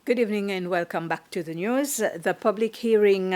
Good evening and welcome back to the news. The public hearing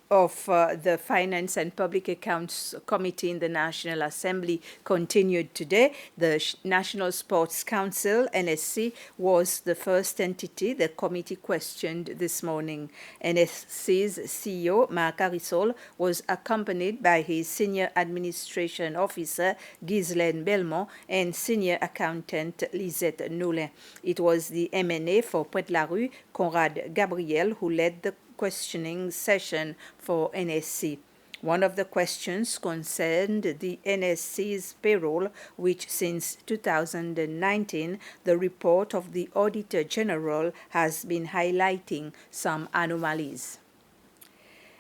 of the Finance and Public Accounts Committee in the National Assembly continued today. The National Sports Council, NSC, was the first entity the committee questioned this morning. NSC's CEO, Marc Arisol, was accompanied by his Senior Administration Officer, Ghislaine Belmont, and Senior Accountant, Lisette Noulin. It was the MNA for Pointe-la-Rue, Conrad Gabriel, who led the questioning session for NSC. One of the questions concerned the NSC's payroll, which since 2019, the report of the Auditor General has been highlighting some anomalies.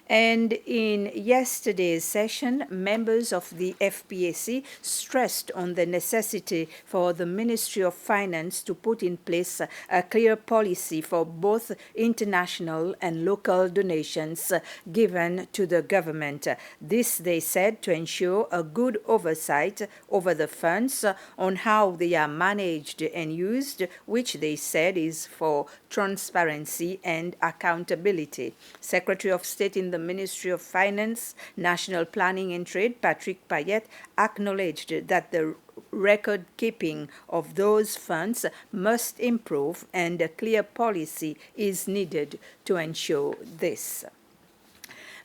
And in yesterday's session, members of the FPAC stressed on the necessity for the Ministry of Finance to put in place a clear policy for both international and local donations given to the government. This, they said, to ensure a good oversight over the funds on how they are managed and used, which they said is for transparency and accountability. Secretary of State in the Ministry of Finance, National Planning and Trade, Patrick Payette, acknowledged that the record keeping of those funds must improve and a clear policy is needed to ensure this.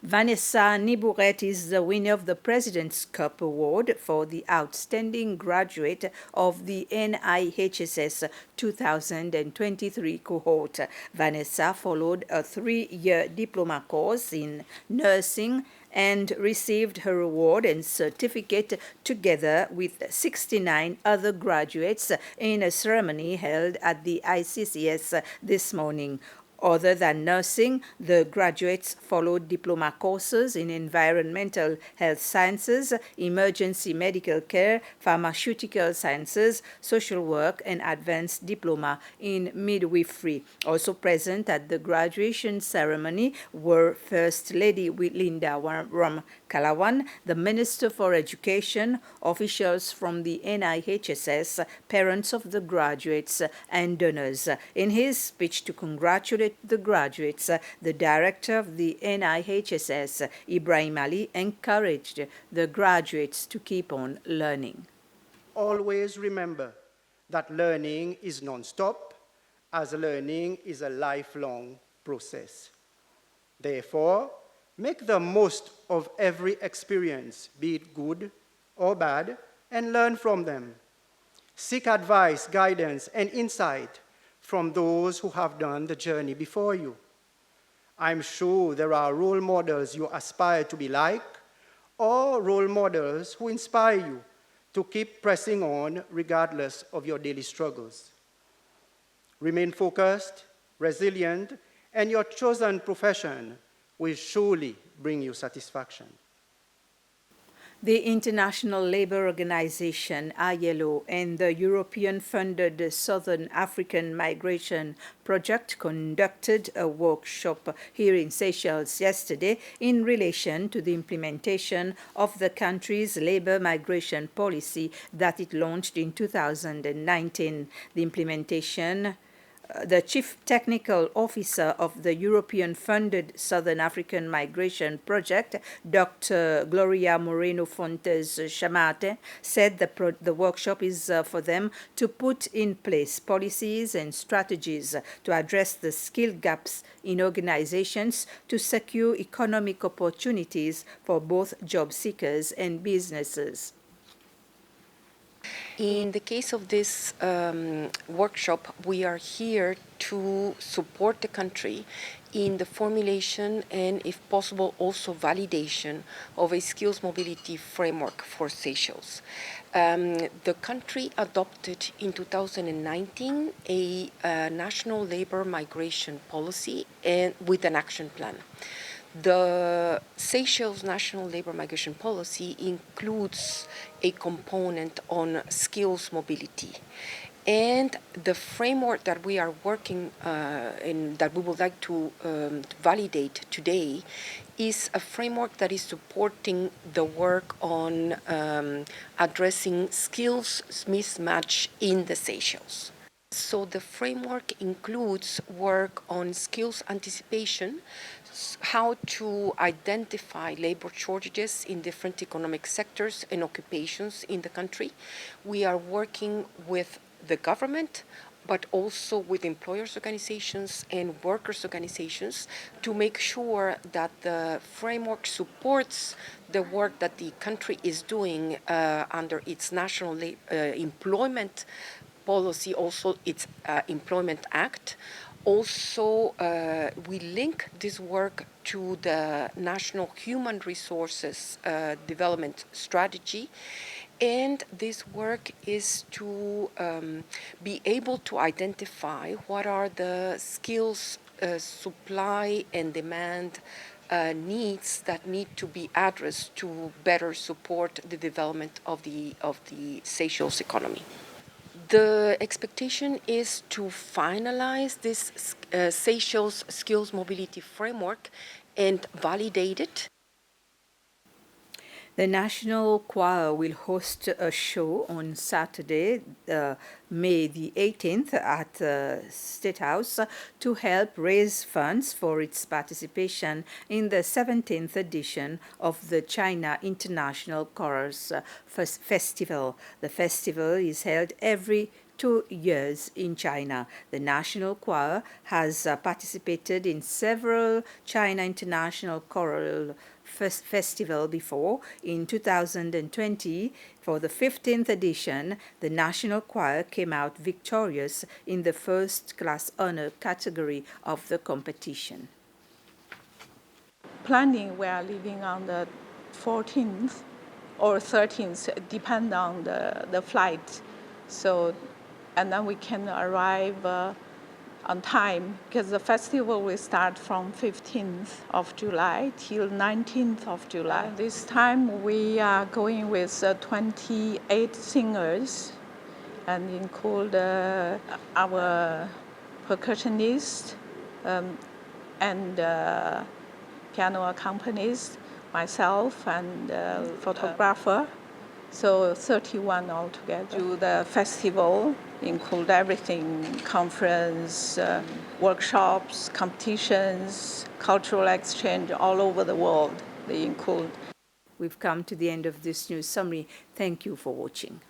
Vanessa Nibouret is the winner of the President's Cup Award for the outstanding graduate of the NIHSS 2023 cohort. Vanessa followed a 3-year diploma course in nursing and received her award and certificate together with 69 other graduates in a ceremony held at the ICCS this morning. Other than nursing, the graduates followed diploma courses in environmental health sciences, emergency medical care, pharmaceutical sciences, social work, and advanced diploma in midwifery. Also present at the graduation ceremony were First Lady Linda Ram-Kalawan, the Minister for Education, officials from the NIHSS, parents of the graduates, and donors. In his speech to congratulate the graduates, the director of the NIHSS, Ibrahim Ali, encouraged the graduates to keep on learning. Always remember that learning is non-stop, as learning is a lifelong process. Therefore, make the most of every experience, be it good or bad, and learn from them. Seek advice, guidance, and insight from those who have done the journey before you. I'm sure there are role models you aspire to be like, or role models who inspire you to keep pressing on regardless of your daily struggles. Remain focused, resilient, and your chosen profession will surely bring you satisfaction. The International Labour Organization, ILO, and the European-funded Southern African Migration Project conducted a workshop here in Seychelles yesterday in relation to the implementation of the country's labour migration policy that it launched in 2019. The implementation the Chief Technical Officer of the European-funded Southern African Migration Project, Dr. Gloria Moreno Fontes Chamate, said the workshop is for them to put in place policies and strategies to address the skill gaps in organizations to secure economic opportunities for both job seekers and businesses. In the case of this workshop, we are here to support the country in the formulation and, if possible, also validation of a skills mobility framework for Seychelles. The country adopted in 2019 a national labor migration policy and with an action plan. The Seychelles National Labor Migration Policy includes a component on skills mobility. And the framework that we are working in, that we would like to validate today, is a framework that is supporting the work on addressing skills mismatch in the Seychelles. So the framework includes work on skills anticipation, how to identify labor shortages in different economic sectors and occupations in the country. We are working with the government, but also with employers' organizations and workers' organizations to make sure that the framework supports the work that the country is doing under its national employment policy, also its Employment Act. Also, we link this work to the National Human Resources Development Strategy. And this work is to be able to identify what are the skills, supply, and demand needs that need to be addressed to better support the development of the Seychelles economy. The expectation is to finalize this Seychelles Skills Mobility Framework and validate it. The National Choir will host a show on Saturday, May the 18th at State House to help raise funds for its participation in the 17th edition of the China International Chorus Festival. The festival is held every 2 years in China. The National Choir has participated in several China International Choral Festival before. In 2020, for the 15th edition, the National Choir came out victorious in the first class honor category of the competition. Planning, we are leaving on the 14th or 13th, depend on the flight. So, and then we can arrive on time because the festival will start from 15th of July till 19th of July. This time we are going with 28 singers and include our percussionist and piano accompanist, myself, and photographer. So 31 altogether. To the festival include everything, conference, workshops, competitions, cultural exchange all over the world they include. We've come to the end of this news summary. Thank you for watching.